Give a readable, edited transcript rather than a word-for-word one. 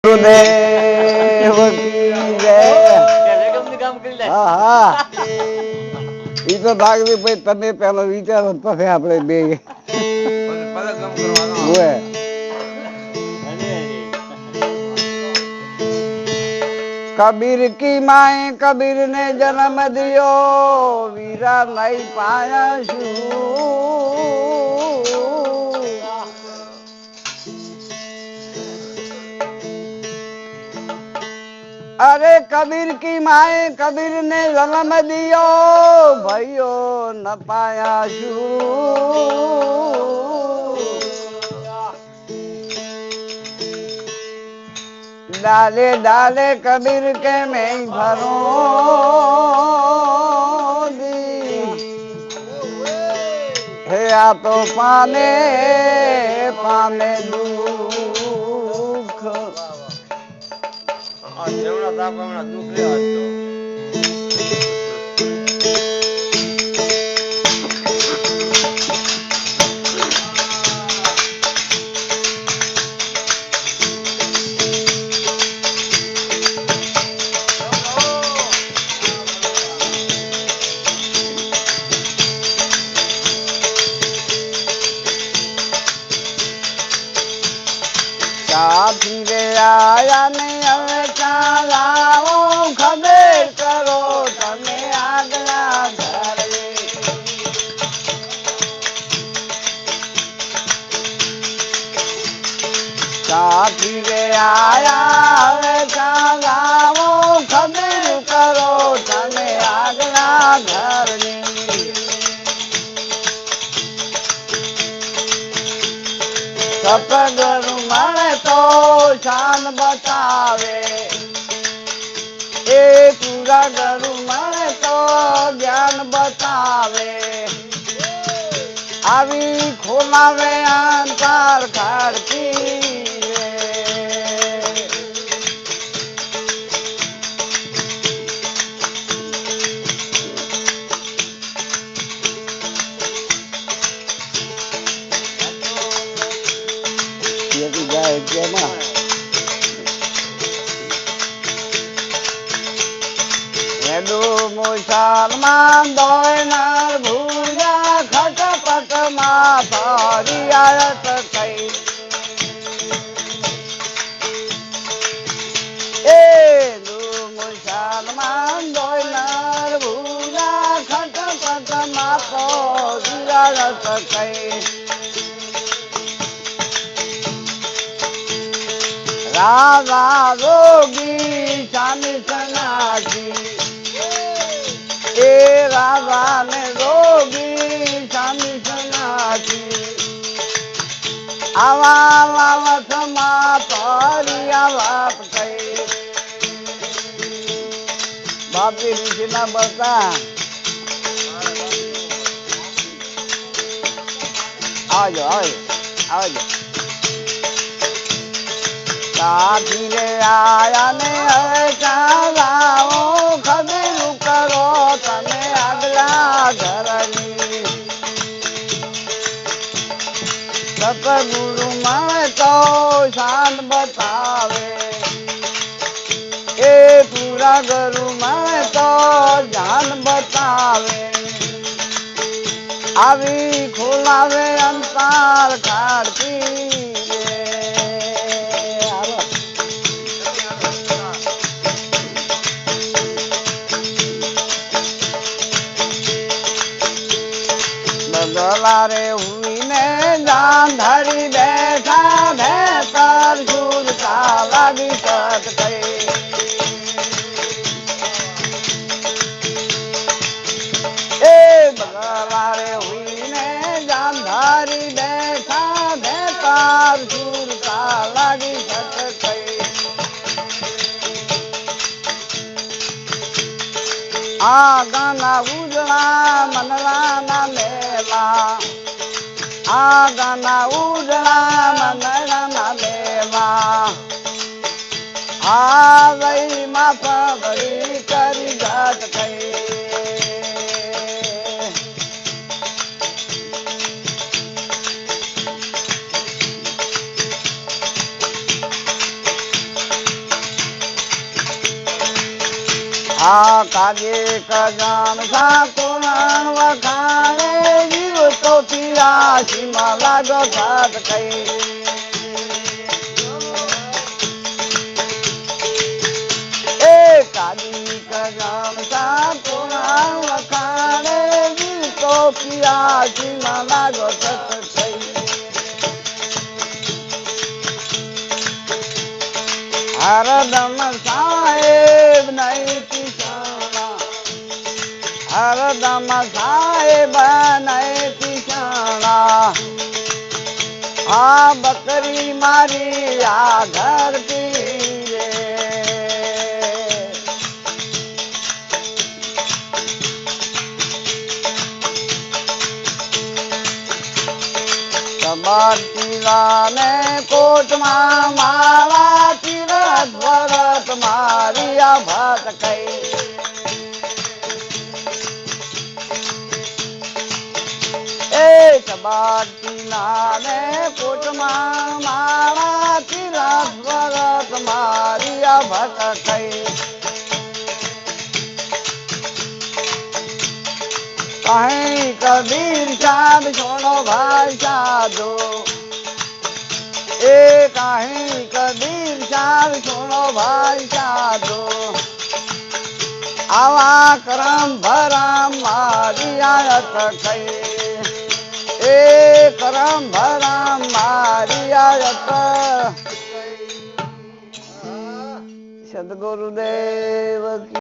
ગુરુદેવ કી જય. હા હા ઈ તો ભાગવી પછી તમે પેલો વિચારો પછી આપણે બે હોય. કબીર કી માએ કબીર ને જન્મ દિયો વીરા નહીં પાયા શું. અરે કબીર કી માએ કબીર ને જન્મ દિયો ભાઈઓ ન પાયા શું. डाले डाले कबीर के मैं भरूं हे आ तो पाने पाने दुख फिरे आया नहीं हमें चालाओ खबर करो तमे आगला धरे फिरे आया हमें चालाओ खबर करो तमे आगला घर सतगुरु मणे तो शान बतावे ए पूरा गुरु मणे तो ज्ञान बतावे आवी खोलावे अंतर खड़की मुसलमान दोनर भूजा खटपट माथरी आयत कई मुसलमान दोनर भूजा खटपट माथरी आयत कई राजा रोगी शानी सनासी ए राजा ने रोगी शानी सनासी आवा लावत मातरिया बाप कई बापी ऋषि ना बता आओ आओ धीरे आया ने चालाओ खबीर करो तमे अगला घरनी सतगुरु मैं तो शान बतावे ए पूरा गुरु मैं तो जान बतावे आवी खोलावे अंतर खाड़ती रे हुई ने जान धरी बैठा बेहतर सूर काला भी सट गई ए बगला रे हुई ने जान धरी बैठा बेहतर सूर काला भी सट गई आ गाना उजला मनला ना मेला आ गाना उजला मनला ना मेला आ गई माता बड़ी करी जात गई આ કાગે કજાન સા કોણ વખાણે જીવ તો પિયાસી માં લાગો થાત કઈ એ કાગી કજાન સા કોણ વખાણે જીવ તો પિયાસી માં લાગો થાત કઈ હરદમ સાહેબ નહીં પિસાણા હરદમ સાહેબ નહીં પિસાણા આ બકરી મારી આ ઘર પીરે કબાટીલાને કોટમાં માળા ચિરત ભરત મારી આ ભાત કઈ એ કબાટીલાને કોટમાં માળા ચિરત ભરત મારી આ ભાત કઈ કहीं कबीर चांद छोड़ो भाई साधो ए कहीं कबीर चांद छोड़ो भाई साधो आवा करम भरम मारी आयत कई ए करम भरम मारी आयत सदगुरुदेव की